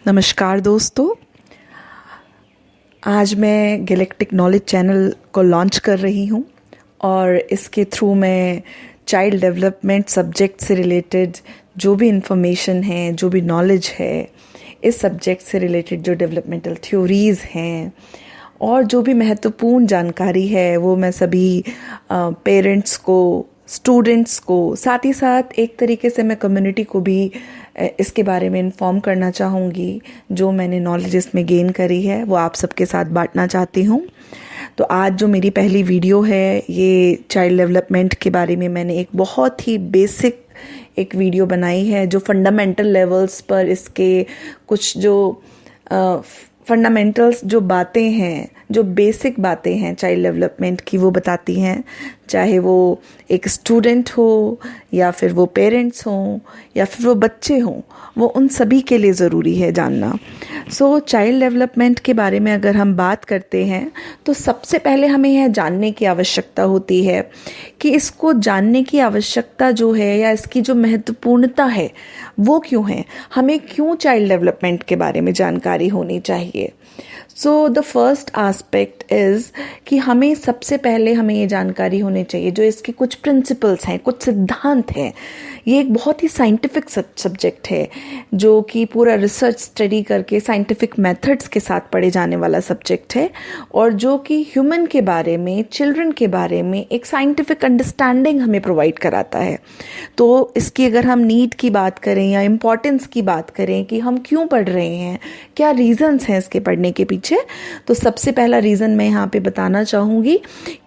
नमस्कार दोस्तों, आज मैं गैलेक्टिक नॉलेज चैनल को लॉन्च कर रही हूँ और इसके थ्रू मैं चाइल्ड डेवलपमेंट सब्जेक्ट से रिलेटेड जो भी इंफॉर्मेशन है, जो भी नॉलेज है, इस सब्जेक्ट से रिलेटेड जो डेवलपमेंटल थ्योरीज़ हैं और जो भी महत्वपूर्ण जानकारी है वो मैं सभी पेरेंट्स को, स्टूडेंट्स को, साथ ही साथ एक तरीके से मैं कम्युनिटी को भी इसके बारे में इन्फॉर्म करना चाहूँगी। जो मैंने नॉलेज इसमें गेन करी है वो आप सबके साथ बांटना चाहती हूँ। तो आज जो मेरी पहली वीडियो है ये चाइल्ड डेवलपमेंट के बारे में मैंने एक बहुत ही बेसिक एक वीडियो बनाई है जो फंडामेंटल लेवल्स पर इसके कुछ जो फंडामेंटल्स जो बातें हैं, जो बेसिक बातें हैं चाइल्ड डेवलपमेंट की, वो बताती हैं। चाहे वो एक स्टूडेंट हो या फिर वो पेरेंट्स हों या फिर वो बच्चे हों, वो उन सभी के लिए ज़रूरी है जानना। सो चाइल्ड डेवलपमेंट के बारे में अगर हम बात करते हैं तो सबसे पहले हमें यह जानने की आवश्यकता होती है कि इसको जानने की आवश्यकता जो है या इसकी जो महत्वपूर्णता है वो क्यों है, हमें क्यों चाइल्ड डेवलपमेंट के बारे में जानकारी होनी चाहिए। So the first aspect is कि हमें सबसे पहले हमें ये जानकारी होनी चाहिए जो इसके कुछ प्रिंसिपल्स हैं, कुछ सिद्धांत हैं। ये एक बहुत ही साइंटिफिक सब्जेक्ट है जो कि पूरा रिसर्च स्टडी करके साइंटिफिक मेथड्स के साथ पढ़े जाने वाला सब्जेक्ट है और जो कि ह्यूमन के बारे में, चिल्ड्रन के बारे में एक साइंटिफिक अंडरस्टैंडिंग हमें प्रोवाइड कराता है। तो इसकी अगर हम नीड की बात करें या इम्पोर्टेंस की बात करें कि हम क्यों पढ़ रहे हैं, क्या रीजंस हैं इसके पढ़ने के पीछे, तो सबसे पहला रीज़न मैं यहाँ पे बताना चाहूँगी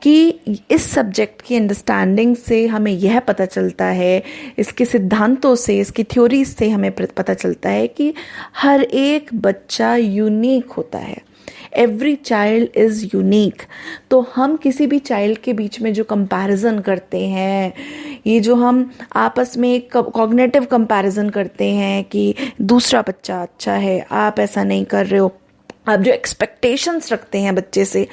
कि इस सब्जेक्ट की अंडरस्टैंडिंग से हमें यह पता चलता है, इसके सिद्धांतों से, इसकी थ्योरीज से हमें पता चलता है कि हर एक बच्चा यूनिक होता है। Every child is unique. तो हम किसी भी चाइल्ड के बीच में जो कंपैरिजन करते हैं, ये जो हम आपस में एक कॉग्निटिव कंपैरिजन करते हैं कि दूसरा बच्चा अच्छा है, आप ऐसा नहीं कर रहे हो, आप जो एक्सपेक्टेशंस रखते हैं बच्चे से,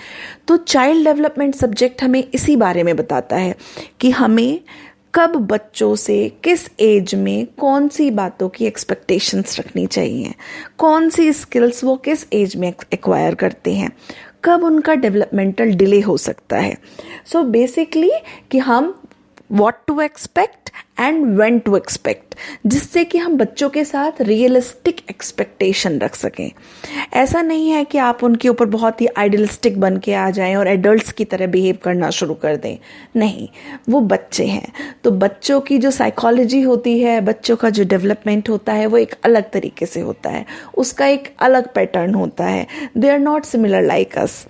तो चाइल्ड डेवलपमेंट सब्जेक्ट हमें इसी बारे में बताता है कि हमें कब बच्चों से किस एज में कौन सी बातों की एक्सपेक्टेशंस रखनी चाहिए, कौन सी स्किल्स वो किस एज में एक्वायर करते हैं, कब उनका डेवलपमेंटल डिले हो सकता है। सो बेसिकली कि हम what to expect and when to expect, जिससे कि हम बच्चों के साथ रियलिस्टिक एक्सपेक्टेशन रख सकें। ऐसा नहीं है कि आप उनके ऊपर बहुत ही आइडियलिस्टिक बन के आ जाएं और एडल्ट्स की तरह बिहेव करना शुरू कर दें। नहीं, वो बच्चे हैं, तो बच्चों की जो साइकोलॉजी होती है, बच्चों का जो डेवलपमेंट होता है वो एक अलग तरीके से होता है, उसका एक अलग पैटर्न होता है। They are not similar like us.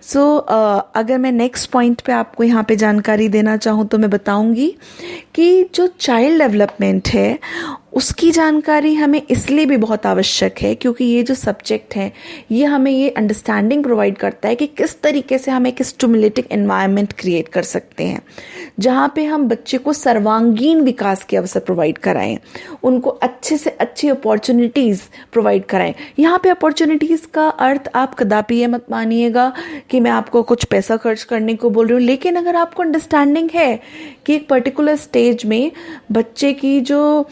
So अगर मैं नेक्स्ट पॉइंट पे आपको यहाँ पे जानकारी देना चाहूँ तो मैं बताऊँगी कि जो चाइल्ड डेवलपमेंट है उसकी जानकारी हमें इसलिए भी बहुत आवश्यक है क्योंकि ये जो सब्जेक्ट है ये हमें ये अंडरस्टैंडिंग प्रोवाइड करता है कि किस तरीके से हम एक स्टिमुलेटिंग एनवायरनमेंट क्रिएट कर सकते हैं जहाँ पे हम बच्चे को सर्वांगीण विकास के अवसर प्रोवाइड कराएं, उनको अच्छे से अच्छी अपॉर्चुनिटीज़ प्रोवाइड कराएं। यहाँ पे अपॉर्चुनिटीज़ का अर्थ आप कदापि ये मत मानिएगा कि मैं आपको कुछ पैसा खर्च करने को बोल रही हूँ, लेकिन अगर आपको अंडरस्टैंडिंग है कि एक पर्टिकुलर स्टेज में बच्चे की जो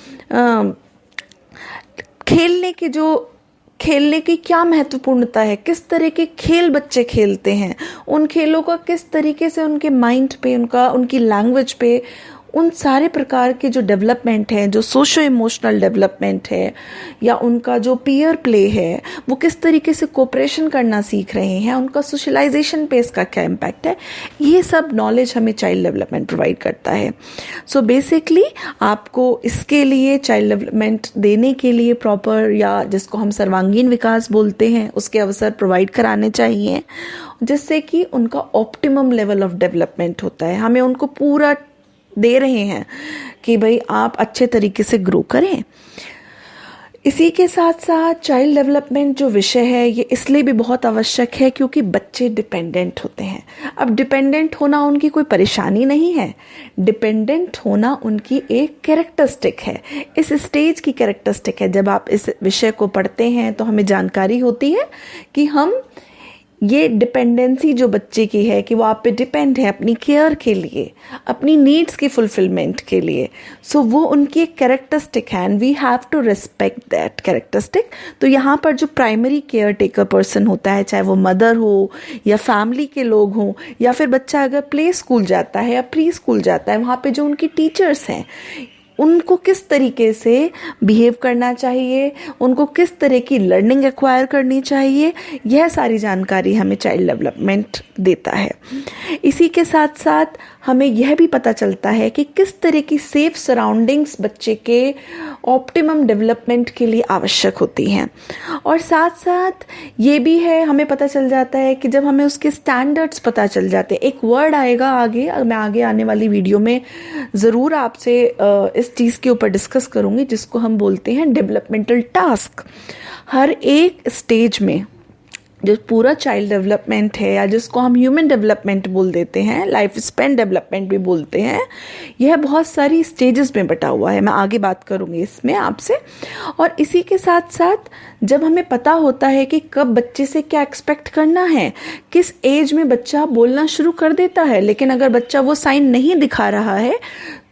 खेलने की क्या महत्वपूर्णता है, किस तरह के खेल बच्चे खेलते हैं, उन खेलों का किस तरीके से उनके माइंड पे, उनकी लैंग्वेज पे, उन सारे प्रकार के जो डेवलपमेंट है, जो सोशो इमोशनल डेवलपमेंट है या उनका जो पीयर प्ले है, वो किस तरीके से कोऑपरेशन करना सीख रहे हैं, उनका सोशलाइजेशन पे इसका क्या इम्पैक्ट है, ये सब नॉलेज हमें चाइल्ड डेवलपमेंट प्रोवाइड करता है। सो बेसिकली आपको इसके लिए चाइल्ड डेवलपमेंट देने के लिए प्रॉपर या जिसको हम सर्वांगीण विकास बोलते हैं उसके अवसर प्रोवाइड कराने चाहिए, जिससे कि उनका ऑप्टिमम लेवल ऑफ डेवलपमेंट होता है। हमें उनको पूरा दे रहे हैं कि भाई आप अच्छे तरीके से ग्रो करें। इसी के साथ साथ चाइल्ड डेवलपमेंट जो विषय है ये इसलिए भी बहुत आवश्यक है क्योंकि बच्चे डिपेंडेंट होते हैं। अब डिपेंडेंट होना उनकी कोई परेशानी नहीं है, डिपेंडेंट होना उनकी एक कैरेक्टरिस्टिक है, इस स्टेज की कैरेक्टरिस्टिक है। जब आप इस विषय को पढ़ते हैं तो हमें जानकारी होती है कि हम ये डिपेंडेंसी जो बच्चे की है कि वो आप पे डिपेंड है अपनी केयर के लिए, अपनी नीड्स की फुलफिलमेंट के लिए, सो वो उनकी एक कैरेक्टरिस्टिक है and we have to respect that characteristic. तो यहाँ पर जो प्राइमरी केयर टेकर पर्सन होता है, चाहे वो मदर हो या फैमिली के लोग हों, या फिर बच्चा अगर प्ले स्कूल जाता है या प्री स्कूल जाता है, वहाँ पे जो उनकी टीचर्स हैं उनको किस तरीके से बिहेव करना चाहिए, उनको किस तरह की लर्निंग एक्वायर करनी चाहिए, यह सारी जानकारी हमें चाइल्ड डेवलपमेंट देता है। इसी के साथ साथ हमें यह भी पता चलता है कि किस तरह की सेफ सराउंडिंग्स बच्चे के ऑप्टिमम डेवलपमेंट के लिए आवश्यक होती हैं। और साथ साथ ये भी है, हमें पता चल जाता है कि जब हमें उसके स्टैंडर्ड्स पता चल जाते हैं, एक वर्ड आएगा आगे, मैं आगे आने वाली वीडियो में ज़रूर आपसे इस चीज़ के ऊपर डिस्कस करूँगी, जिसको हम बोलते हैं डेवलपमेंटल टास्क। हर एक स्टेज में जो पूरा चाइल्ड डेवलपमेंट है, या जिसको हम ह्यूमन डेवलपमेंट बोल देते हैं, लाइफ स्पैन डेवलपमेंट भी बोलते हैं, यह बहुत सारी स्टेजेस में बटा हुआ है। मैं आगे बात करूँगी इसमें आपसे। और इसी के साथ साथ जब हमें पता होता है कि कब बच्चे से क्या एक्सपेक्ट करना है, किस एज में बच्चा बोलना शुरू कर देता है, लेकिन अगर बच्चा वो साइन नहीं दिखा रहा है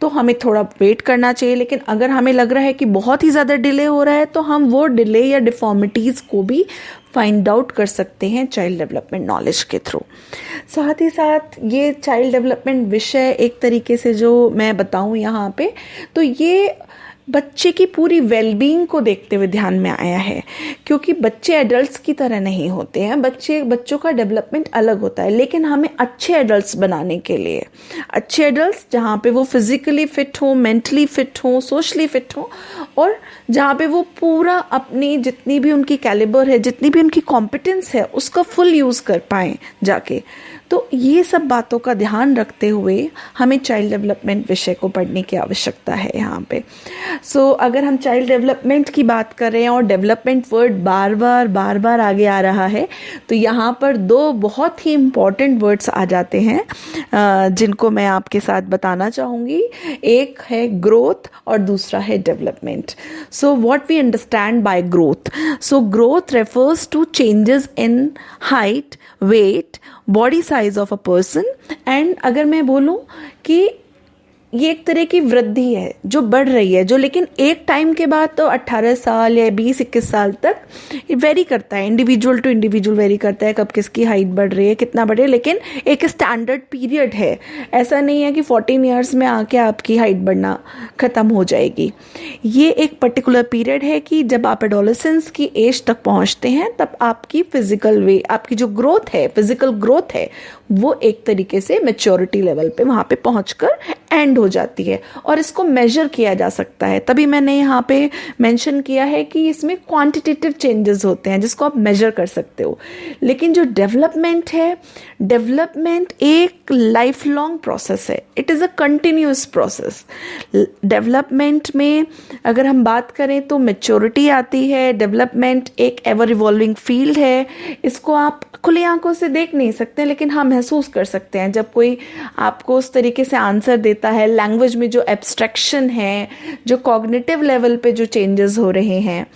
तो हमें थोड़ा वेट करना चाहिए। लेकिन अगर हमें लग रहा है कि बहुत ही ज़्यादा डिले हो रहा है, तो हम वो डिले या डिफॉर्मिटीज़ को भी फाइंड आउट कर सकते हैं चाइल्ड डेवलपमेंट नॉलेज के थ्रू। साथ ही साथ ये चाइल्ड डेवलपमेंट विषय एक तरीके से जो मैं बताऊं यहाँ पे, तो ये बच्चे की पूरी वेलबींग को देखते हुए ध्यान में आया है, क्योंकि बच्चे एडल्ट्स की तरह नहीं होते हैं। बच्चों का डेवलपमेंट अलग होता है, लेकिन हमें अच्छे एडल्ट्स बनाने के लिए, अच्छे एडल्ट्स जहाँ पे वो फिजिकली फिट हो, मेंटली फिट हो, सोशली फिट हो, और जहाँ पे वो पूरा अपनी जितनी भी उनकी कैलिबर है, जितनी भी उनकी कॉम्पिटेंस है, उसका फुल यूज़ कर पाएँ जाके। तो ये सब बातों का ध्यान रखते हुए हमें चाइल्ड डेवलपमेंट विषय को पढ़ने की आवश्यकता है यहाँ पे। सो अगर हम चाइल्ड डेवलपमेंट की बात कर रहे हैं और डेवलपमेंट वर्ड बार बार आगे आ रहा है, तो यहाँ पर दो बहुत ही इम्पॉर्टेंट वर्ड्स आ जाते हैं जिनको मैं आपके साथ बताना चाहूँगी। एक है ग्रोथ और दूसरा है development. So what we understand by growth, so growth refers to changes in height, weight, body size of a person. And अगर मैं बोलूं कि ये एक तरह की वृद्धि है जो बढ़ रही है, जो लेकिन एक टाइम के बाद तो 18 साल या 20-21 साल तक वेरी करता है, इंडिविजुअल टू इंडिविजुअल वेरी करता है, कब किसकी हाइट बढ़ रही है, कितना बढ़े, लेकिन एक स्टैंडर्ड पीरियड है। ऐसा नहीं है कि 14 ईयर्स में आके आपकी हाइट बढ़ना ख़त्म हो जाएगी। ये एक पर्टिकुलर पीरियड है कि जब आप एडोलेसेंस की एज तक पहुँचते हैं, तब आपकी आपकी जो ग्रोथ है, फिजिकल ग्रोथ है, वो एक तरीके से मैच्योरिटी लेवल पे वहाँ पे पहुँचकर एंड हो जाती है, और इसको मेजर किया जा सकता है। तभी मैंने यहाँ पे मेंशन किया है कि इसमें क्वांटिटेटिव चेंजेस होते हैं जिसको आप मेजर कर सकते हो। लेकिन जो डेवलपमेंट है, डेवलपमेंट एक लाइफ लॉन्ग प्रोसेस है, it is a continuous process. Development में अगर हम बात करें तो मैच्योरिटी आती है। डेवलपमेंट एक एवर इवॉल्विंग फील्ड है, इसको आप खुली आंखों से देख नहीं सकते, लेकिन हाँ महसूस कर सकते हैं। जब कोई आपको उस तरीके से आंसर देता है, लैंग्वेज में जो एब्स्ट्रैक्शन है, जो कॉग्निटिव लेवल पे जो चेंजेस हो रहे हैं,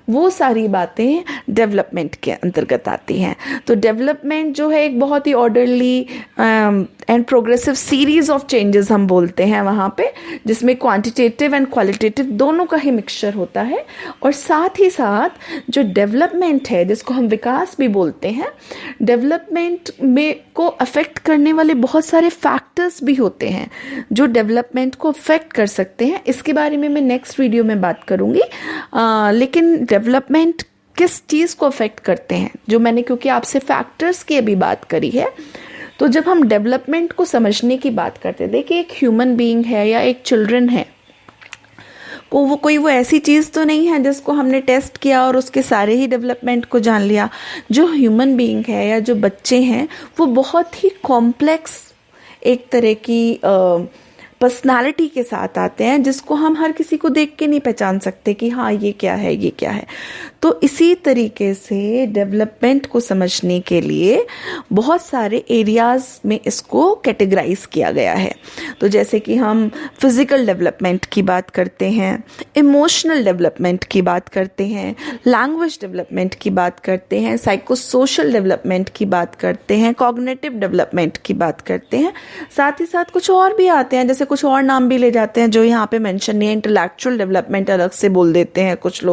वो सारी बातें डेवलपमेंट के अंतर्गत आती हैं। तो डेवलपमेंट जो है एक बहुत ही orderly and progressive series of changes हम बोलते हैं वहाँ पे, जिसमें क्वांटिटेटिव एंड क्वालिटेटिव दोनों का ही मिक्सचर होता है। और साथ ही साथ जो डेवलपमेंट है, जिसको हम विकास भी बोलते हैं, डेवलपमेंट में को अफेक्ट करने वाले बहुत सारे फैक्टर्स भी होते हैं जो डेवलपमेंट को अफेक्ट कर सकते हैं। इसके बारे में मैं नेक्स्ट वीडियो में बात करूँगी। लेकिन डेवलपमेंट किस चीज़ को अफेक्ट करते हैं, जो मैंने क्योंकि आपसे फैक्टर्स की अभी बात करी है, तो जब हम डेवलपमेंट को समझने की बात करते हैं, देखिए एक ह्यूमन बीइंग है या एक चिल्ड्रन है, कोई वो ऐसी चीज़ तो नहीं है जिसको हमने टेस्ट किया और उसके सारे ही डेवलपमेंट को जान लिया। जो ह्यूमन बीइंग है या जो बच्चे हैं, वो बहुत ही कॉम्प्लेक्स एक तरह की पर्सनालिटी के साथ आते हैं, जिसको हम हर किसी को देख के नहीं पहचान सकते कि हाँ ये क्या है, ये क्या है। तो इसी तरीके से डेवलपमेंट को समझने के लिए बहुत सारे एरियाज में इसको कैटेगराइज किया गया है। तो जैसे कि हम फिजिकल डेवलपमेंट की बात करते हैं, इमोशनल डेवलपमेंट की बात करते हैं, लैंग्वेज डेवलपमेंट की बात करते हैं, साइको सोशल डेवलपमेंट की बात करते हैं, कॉग्निटिव डेवलपमेंट की बात करते हैं। साथ ही साथ कुछ और भी आते हैं, जैसे कुछ और नाम भी ले जाते हैं जो यहाँ पे मेंशन नहीं है। इंटेलेक्चुअल डेवलपमेंट अलग से बोल देते हैं कुछ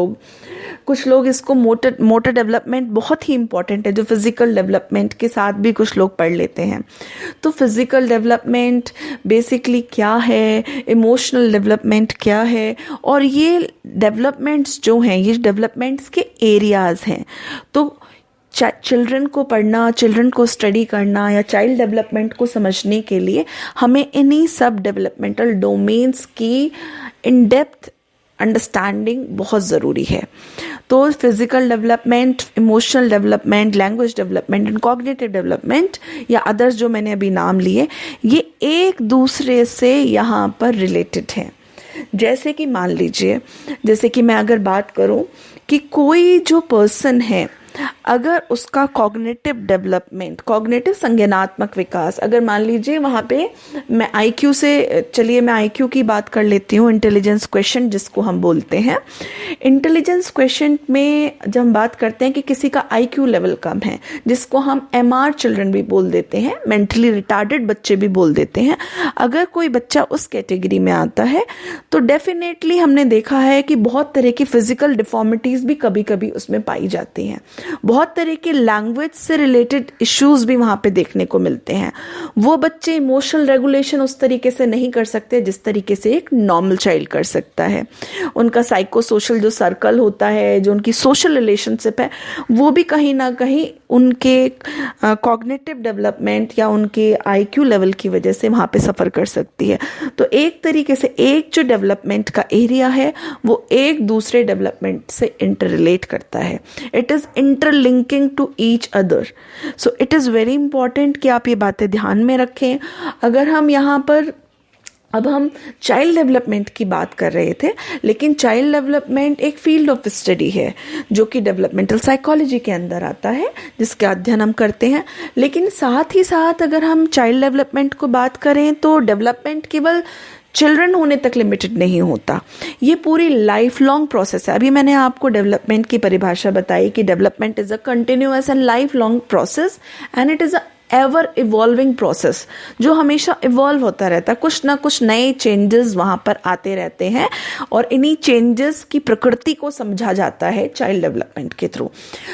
लोग इसको मोटर डेवलपमेंट बहुत ही इंपॉर्टेंट है, जो फिजिकल डेवलपमेंट के साथ भी कुछ लोग पढ़ लेते हैं। तो फिजिकल डेवलपमेंट बेसिकली क्या है, इमोशनल डेवलपमेंट क्या है, और ये डेवलपमेंट्स जो हैं ये डेवलपमेंट्स के एरियाज हैं। तो चिल्ड्रन को पढ़ना, चिल्ड्रन को स्टडी करना या चाइल्ड डेवलपमेंट को समझने के लिए हमें इन्हीं सब डेवलपमेंटल डोमेन्स की इन डेप्थ अंडरस्टैंडिंग बहुत ज़रूरी है। तो physical development, emotional development, language development and cognitive development या अदर्स जो मैंने अभी नाम लिए, ये एक दूसरे से यहाँ पर रिलेटेड हैं। जैसे कि मान लीजिए, जैसे कि मैं अगर बात करूँ कि कोई जो पर्सन है, अगर उसका कॉग्निटिव डेवलपमेंट, कॉग्निटिव संज्ञानात्मक विकास, अगर मान लीजिए वहाँ पे मैं आईक्यू से, चलिए मैं आईक्यू की बात कर लेती हूँ, इंटेलिजेंस क्वेश्चन जिसको हम बोलते हैं। इंटेलिजेंस क्वेश्चन में जब हम बात करते हैं कि किसी का आईक्यू लेवल कम है, जिसको हम एमआर चिल्ड्रन भी बोल देते हैं, मेंटली रिटार्डेड बच्चे भी बोल देते हैं, अगर कोई बच्चा उस कैटेगरी में आता है तो डेफिनेटली हमने देखा है कि बहुत तरह की फिजिकल डिफॉर्मिटीज भी कभी कभी उसमें पाई जाती हैं। बहुत तरह के लैंग्वेज से रिलेटेड इश्यूज भी वहाँ पे देखने को मिलते हैं। वो बच्चे इमोशनल रेगुलेशन उस तरीके से नहीं कर सकते जिस तरीके से एक नॉर्मल चाइल्ड कर सकता है। उनका साइको सोशल जो सर्कल होता है, जो उनकी सोशल रिलेशनशिप है, वो भी कहीं ना कहीं उनके कॉग्निटिव डेवलपमेंट या उनके आईक्यू लेवल की वजह से वहाँ पे सफ़र कर सकती है। तो एक तरीके से एक जो डेवलपमेंट का एरिया है वो एक दूसरे डेवलपमेंट से इंटर रिलेट करता है। It is interlinking to each other. So it is very important कि आप ये बातें ध्यान में रखें। अगर हम यहाँ पर, अब हम चाइल्ड डेवलपमेंट की बात कर रहे थे, लेकिन चाइल्ड डेवलपमेंट एक फील्ड ऑफ स्टडी है जो कि डेवलपमेंटल साइकोलॉजी के अंदर आता है, जिसका अध्ययन हम करते हैं। लेकिन साथ ही साथ अगर हम चाइल्ड डेवलपमेंट को बात करें तो डेवलपमेंट केवल चिल्ड्रन होने तक लिमिटेड नहीं होता, ये पूरी लाइफ लॉन्ग प्रोसेस है। अभी मैंने आपको डेवलपमेंट की परिभाषा बताई कि development is a continuous and life long process and it is a ever evolving process, जो हमेशा इवॉल्व होता रहता है। कुछ ना कुछ नए चेंजेस वहाँ पर आते रहते हैं और इन्हीं चेंजेस की प्रकृति को समझा जाता है चाइल्ड डेवलपमेंट के थ्रू।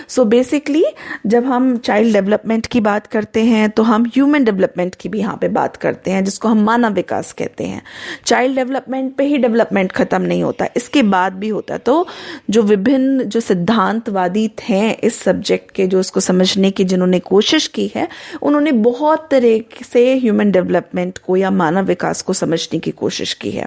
सो बेसिकली जब हम चाइल्ड डेवलपमेंट की बात करते हैं तो हम ह्यूमन डेवलपमेंट की भी यहाँ पे बात करते हैं, जिसको हम मानव विकास कहते हैं। चाइल्ड डेवलपमेंट पे ही डेवलपमेंट खत्म नहीं होता, इसके बाद भी होता है। तो जो विभिन्न जो सिद्धांतवादी हैं इस सब्जेक्ट के, जो इसको समझने की जिन्होंने कोशिश की है, उन्होंने बहुत तरह से ह्यूमन डेवलपमेंट को या मानव विकास को समझने की कोशिश की है।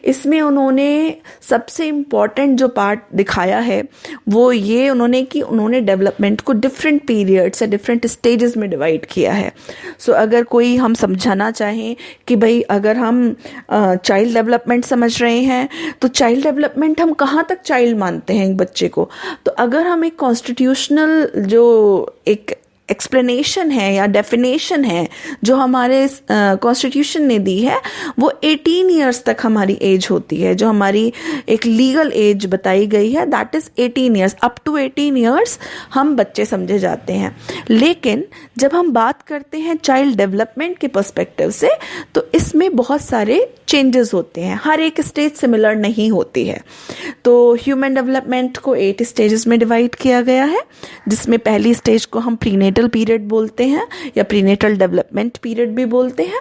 इसमें उन्होंने सबसे इम्पॉर्टेंट जो पार्ट दिखाया है वो ये उन्होंने डेवलपमेंट को डिफरेंट पीरियड्स या डिफरेंट स्टेजेस में डिवाइड किया है। सो अगर कोई हम समझाना चाहें कि भाई अगर हम चाइल्ड डेवलपमेंट समझ रहे हैं तो चाइल्ड डेवलपमेंट हम कहाँ तक चाइल्ड मानते हैं एक बच्चे को, तो अगर हम एक कॉन्स्टिट्यूशनल जो एक एक्सप्लेनेशन है या डेफिनेशन है जो हमारे कॉन्स्टिट्यूशन ने दी है, वो 18 ईयर्स तक हमारी एज होती है। जो हमारी एक लीगल एज बताई गई है that is 18 years, up to 18 years हम बच्चे समझे जाते हैं। लेकिन जब हम बात करते हैं चाइल्ड डेवलपमेंट के पर्सपेक्टिव से तो इसमें बहुत सारे चेंजेस होते हैं, हर एक स्टेज सिमिलर नहीं होती है। तो ह्यूमन डेवलपमेंट को 8 स्टेजेस में डिवाइड किया गया है, जिसमें पहली स्टेज को हम प्रीनेटल पीरियड बोलते हैं या प्रीनेटल डेवलपमेंट पीरियड भी बोलते हैं।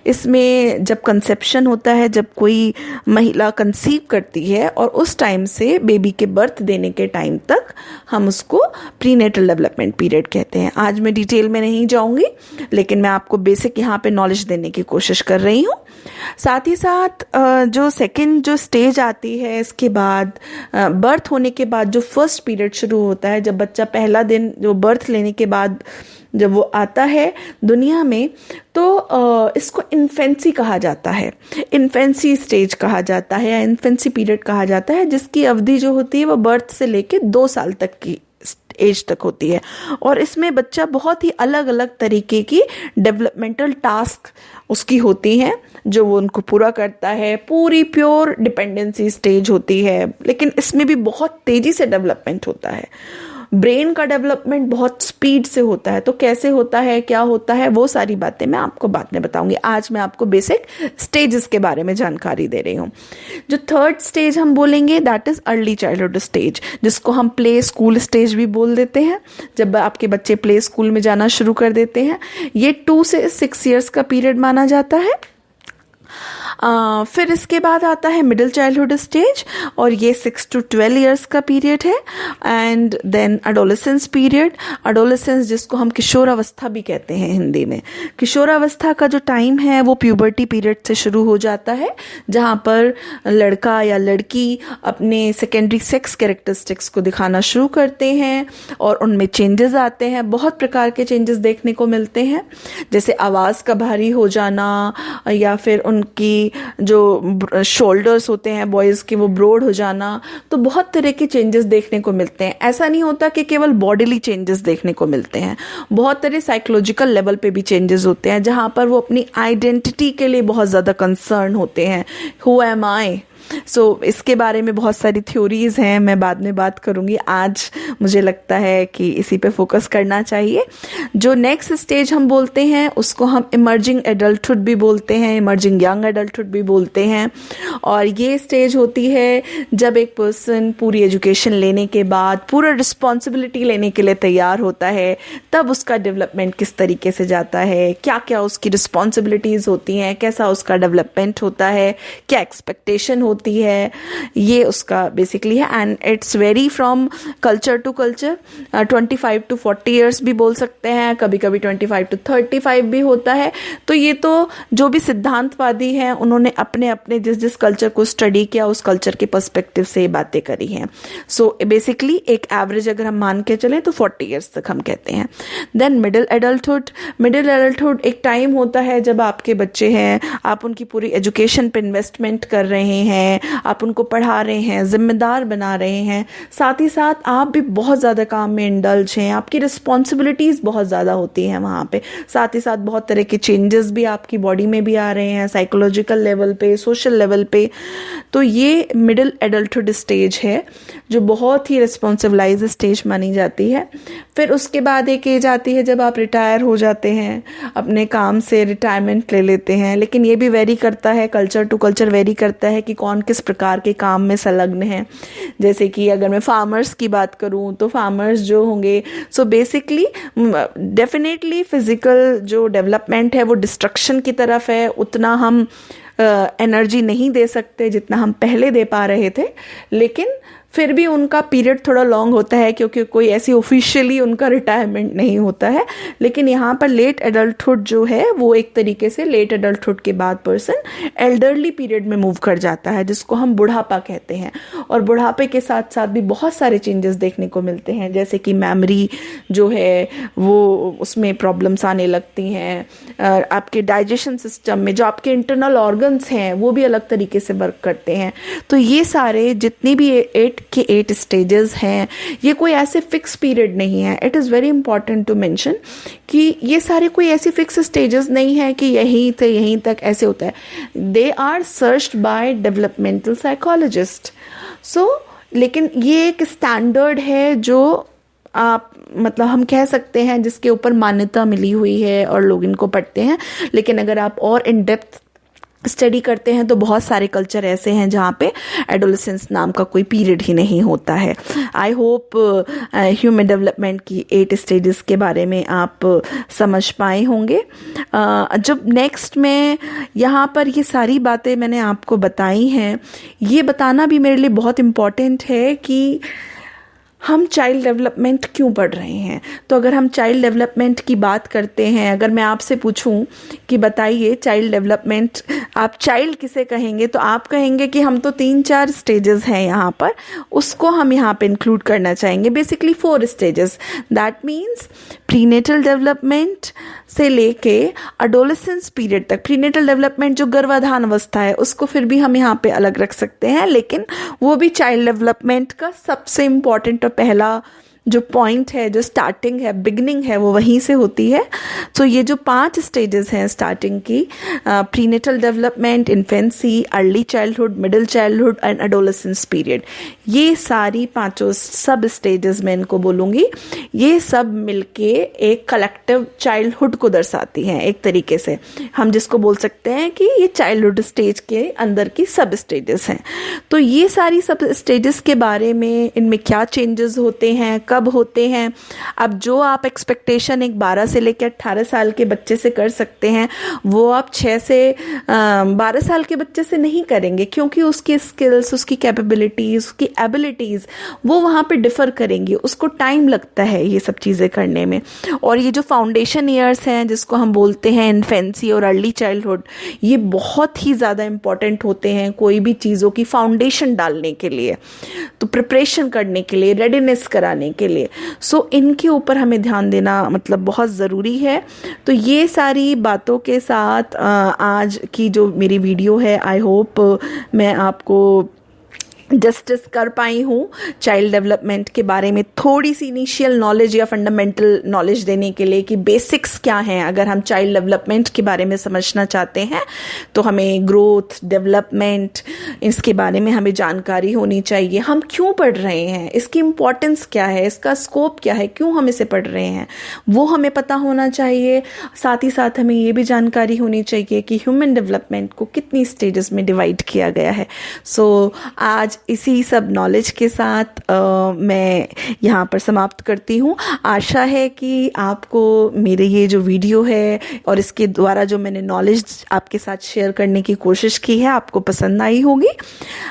इसमें जब कंसेप्शन होता है, जब कोई महिला कंसीव करती है और उस टाइम से बेबी के बर्थ देने के टाइम तक हम उसको प्रीनेटल डेवलपमेंट पीरियड कहते हैं। आज मैं डिटेल में नहीं जाऊंगी, लेकिन मैं आपको बेसिक यहाँ पे नॉलेज देने की कोशिश कर रही हूँ। साथ ही साथ जो सेकंड जो स्टेज आती है, इसके बाद बर्थ होने के बाद जो फर्स्ट पीरियड शुरू होता है, जब बच्चा पहला दिन जो बर्थ लेने के बाद जब वो आता है दुनिया में तो इसको इन्फेंसी कहा जाता है, इन्फेंसी स्टेज कहा जाता है या इन्फेंसी पीरियड कहा जाता है, जिसकी अवधि जो होती है वो बर्थ से लेके 2 साल तक की एज तक होती है। और इसमें बच्चा बहुत ही अलग अलग तरीके की डेवलपमेंटल टास्क उसकी होती हैं जो वो उनको पूरा करता है। पूरी प्योर डिपेंडेंसी स्टेज होती है, लेकिन इसमें भी बहुत तेज़ी से डेवलपमेंट होता है। ब्रेन का डेवलपमेंट बहुत स्पीड से होता है। तो कैसे होता है, क्या होता है, वो सारी बातें मैं आपको बाद में बताऊंगी। आज मैं आपको बेसिक स्टेजेस के बारे में जानकारी दे रही हूँ। जो थर्ड स्टेज हम बोलेंगे that is early childhood stage, जिसको हम प्ले स्कूल स्टेज भी बोल देते हैं। जब आपके बच्चे प्ले स्कूल में जाना शुरू कर देते हैं, ये 2 से 6 ईयर्स का पीरियड माना जाता है। फिर इसके बाद आता है मिडिल चाइल्डहुड स्टेज, और ये 6 to 12 ईयर्स का पीरियड है। And then adolescence period, adolescence जिसको हम किशोरावस्था भी कहते हैं हिंदी में। किशोरावस्था का जो टाइम है वो प्यूबर्टी पीरियड से शुरू हो जाता है, जहाँ पर लड़का या लड़की अपने सेकेंडरी सेक्स कैरेक्टरिस्टिक्स को दिखाना शुरू करते हैं और उनमें चेंजेस आते हैं। बहुत प्रकार के चेंजेस देखने को मिलते हैं, जैसे आवाज़ का भारी हो जाना, या फिर उनकी जो शोल्डर्स होते हैं बॉयज़ के वो ब्रॉड हो जाना। तो बहुत तरह के चेंजेस देखने को मिलते हैं। ऐसा नहीं होता कि केवल बॉडीली चेंजेस देखने को मिलते हैं, बहुत तरह साइकोलॉजिकल लेवल पे भी चेंजेस होते हैं, जहाँ पर वो अपनी आइडेंटिटी के लिए बहुत ज़्यादा कंसर्न होते हैं। हु एम आई? इसके बारे में बहुत सारी थ्योरीज हैं, मैं बाद में बात करूंगी। आज मुझे लगता है कि इसी पे फोकस करना चाहिए। जो नेक्स्ट स्टेज हम बोलते हैं उसको हम इमर्जिंग एडल्टहुड भी बोलते हैं, इमर्जिंग यंग एडल्टहुड भी बोलते हैं। और ये स्टेज होती है जब एक पर्सन पूरी एजुकेशन लेने के बाद पूरा रिस्पॉन्सिबिलिटी लेने के लिए तैयार होता है, तब उसका डेवलपमेंट किस तरीके से जाता है, क्या क्या उसकी रिस्पॉन्सिबिलिटीज़ होती हैं, कैसा उसका डेवलपमेंट होता है, क्या एक्सपेक्टेशन होती है, ये उसका बेसिकली है। And it's vary from culture to culture. 25 to 40 years भी बोल सकते हैं, कभी कभी 25 to 35 भी होता है। तो ये तो जो भी सिद्धांतवादी हैं उन्होंने अपने अपने जिस जिस कल्चर को स्टडी किया उस कल्चर के पर्सपेक्टिव से ये बातें करी हैं। बेसिकली एक एवरेज अगर हम मान के चलें तो 40 ईयर्स तक हम कहते हैं। Then middle adulthood, middle adulthood एक टाइम होता है जब आपके बच्चे हैं, आप उनकी पूरी एजुकेशन पे इन्वेस्टमेंट कर रहे हैं, आप उनको पढ़ा रहे हैं, जिम्मेदार बना रहे हैं, साथ ही साथ आप भी बहुत ज़्यादा काम में इंडल्ज हैं, आपकी रिस्पॉन्सिबिलिटीज़ बहुत ज़्यादा होती हैं वहाँ पे। साथ ही साथ बहुत तरह के चेंजेस भी आपकी बॉडी में भी आ रहे हैं, साइकोलॉजिकल लेवल पे, सोशल लेवल पे। तो ये मिडिल एडल्टहुड स्टेज है जो बहुत ही रिस्पॉन्सिबलाइज स्टेज मानी जाती है। फिर उसके बाद एक एज आती है जब आप रिटायर हो जाते हैं, अपने काम से रिटायरमेंट ले लेते हैं। लेकिन ये भी वेरी करता है, कल्चर टू कल्चर वेरी करता है कि कौन किस प्रकार के काम में संलग्न है। जैसे कि अगर मैं फार्मर्स की बात करूं तो फार्मर्स जो होंगे, बेसिकली डेफिनेटली फिजिकल जो डेवलपमेंट है वो डिस्ट्रक्शन की तरफ है। उतना हम एनर्जी नहीं दे सकते जितना हम पहले दे पा रहे थे, लेकिन फिर भी उनका पीरियड थोड़ा लॉन्ग होता है क्योंकि कोई ऐसी ऑफिशियली उनका रिटायरमेंट नहीं होता है। लेकिन यहाँ पर लेट एडल्टहुड जो है वो एक तरीके से लेट एडल्टहुड के बाद पर्सन एल्डरली पीरियड में मूव कर जाता है, जिसको हम बुढ़ापा कहते हैं। और बुढ़ापे के साथ साथ भी बहुत सारे चेंजेस देखने को मिलते हैं, जैसे कि मेमोरी जो है वो उसमें प्रॉब्लम्स आने लगती हैं, आपके डाइजेशन सिस्टम में जो आपके इंटरनल ऑर्गन्स हैं वो भी अलग तरीके से वर्क करते हैं। तो ये सारे जितनी भी 8 स्टेजेस हैं, ये कोई ऐसे फिक्स पीरियड नहीं है। It is very important to mention कि ये सारे कोई ऐसी फिक्स स्टेजेस नहीं है कि यहीं से यहीं तक ऐसे होता है। They are searched by developmental psychologist. लेकिन ये एक स्टैंडर्ड है जो आप मतलब हम कह सकते हैं जिसके ऊपर मान्यता मिली हुई है और लोग इनको पढ़ते हैं। लेकिन अगर आप और इन डेप्थ स्टडी करते हैं तो बहुत सारे कल्चर ऐसे हैं जहाँ पे एडोलेसेंस नाम का कोई पीरियड ही नहीं होता है। आई होप ह्यूमन डेवलपमेंट की 8 स्टेजेस के बारे में आप समझ पाए होंगे। जब नेक्स्ट में यहाँ पर ये सारी बातें मैंने आपको बताई हैं, ये बताना भी मेरे लिए बहुत इम्पॉर्टेंट है कि हम चाइल्ड डेवलपमेंट क्यों पढ़ रहे हैं। तो अगर हम चाइल्ड डेवलपमेंट की बात करते हैं, अगर मैं आपसे पूछूं कि बताइए चाइल्ड डेवलपमेंट, आप चाइल्ड किसे कहेंगे, तो आप कहेंगे कि हम तो 3-4 स्टेजेस हैं यहाँ पर, उसको हम यहाँ पे इंक्लूड करना चाहेंगे। Basically 4 stages. That means prenatal development से लेके अडोलेसेंस पीरियड तक। प्रीनेटल डेवलपमेंट जो गर्भाधान अवस्था है उसको फिर भी हम यहाँ पे अलग रख सकते हैं, लेकिन वो भी चाइल्ड डेवलपमेंट का सबसे इम्पॉर्टेंट और पहला जो पॉइंट है, जो स्टार्टिंग है, बिगनिंग है, वो वहीं से होती है। तो ये जो 5 स्टेजेस हैं स्टार्टिंग की, prenatal development, infancy, early childhood, middle childhood and adolescence period, ये सारी 5 सब स्टेजेस मैं इनको बोलूँगी, ये सब मिलके एक कलेक्टिव चाइल्डहुड को दर्शाती हैं एक तरीके से। हम जिसको बोल सकते हैं कि ये चाइल्डहुड स्टेज के अंदर की सब स्टेजेस हैं। तो ये सारी सब स्टेजेस के बारे में, इनमें क्या चेंजेस होते हैं, कब होते हैं, अब जो आप एक्सपेक्टेशन एक 12 से लेकर 18 साल के बच्चे से कर सकते हैं वो आप 6 से 12 साल के बच्चे से नहीं करेंगे, क्योंकि उसकी स्किल्स, उसकी कैपेबिलिटीज़, उसकी एबिलिटीज़ वो वहाँ पे डिफ़र करेंगी, उसको टाइम लगता है ये सब चीज़ें करने में। और ये जो फाउंडेशन ईयर्स हैं जिसको हम बोलते हैं इन्फेंसी और अर्ली चाइल्डहुड, ये बहुत ही ज़्यादा इम्पॉर्टेंट होते हैं कोई भी चीज़ों की फाउंडेशन डालने के लिए, तो प्रिपरेशन करने के लिए, रेडीनेस कराने के लिए। सो इनके ऊपर हमें ध्यान देना मतलब बहुत ज़रूरी है। तो ये सारी बातों के साथ आज की जो मेरी वीडियो है, आई होप मैं आपको जस्टिस कर पाई हूँ चाइल्ड डेवलपमेंट के बारे में, थोड़ी सी इनिशियल नॉलेज या फंडामेंटल नॉलेज देने के लिए कि बेसिक्स क्या हैं। अगर हम चाइल्ड डेवलपमेंट के बारे में समझना चाहते हैं तो हमें ग्रोथ, डेवलपमेंट, इसके बारे में हमें जानकारी होनी चाहिए। हम क्यों पढ़ रहे हैं, इसकी इम्पोर्टेंस क्या है, इसका स्कोप क्या है, क्यों हम इसे पढ़ रहे हैं, वो हमें पता होना चाहिए। साथ ही साथ हमें ये भी जानकारी होनी चाहिए कि ह्यूमन डेवलपमेंट को कितनी स्टेजेस में डिवाइड किया गया है। सो आज इसी सब नॉलेज के साथ मैं यहाँ पर समाप्त करती हूँ। आशा है कि आपको मेरे ये जो वीडियो है और इसके द्वारा जो मैंने नॉलेज आपके साथ शेयर करने की कोशिश की है आपको पसंद आई होगी।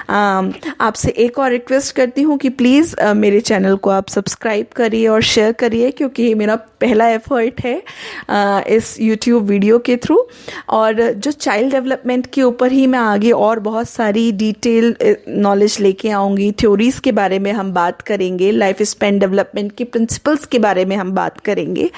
आपसे एक और रिक्वेस्ट करती हूँ कि प्लीज़ मेरे चैनल को आप सब्सक्राइब करिए और शेयर करिए, क्योंकि ये मेरा पहला एफर्ट है इस YouTube वीडियो के थ्रू। और जो चाइल्ड डेवलपमेंट के ऊपर ही मैं आगे और बहुत सारी डिटेल नॉलेज लेके आऊँगी, थ्योरीज़ के बारे में हम बात करेंगे, लाइफ स्पैन डेवलपमेंट की प्रिंसिपल्स के बारे में हम बात करेंगे।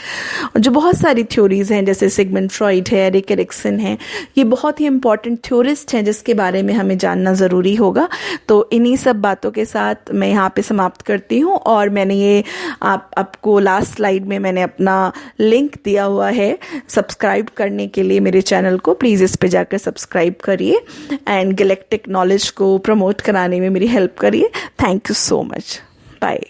जो बहुत सारी थ्योरीज़ हैं जैसे सिगमंड फ्रॉइड है, एरिक एरिक्सन है, ये बहुत ही इंपॉर्टेंट थ्योरिस्ट हैं जिसके बारे में हमें जानना ज़रूरी होगा। तो इन्हीं सब बातों के साथ मैं यहाँ पे समाप्त करती हूँ। और मैंने ये आपको लास्ट स्लाइड में मैंने अपना लिंक दिया हुआ है सब्सक्राइब करने के लिए मेरे चैनल को। प्लीज़ इस पे जाकर सब्सक्राइब करिए एंड गैलेक्टिक नॉलेज को प्रमोट कराने में मेरी हेल्प करिए। Thank you so much. Bye.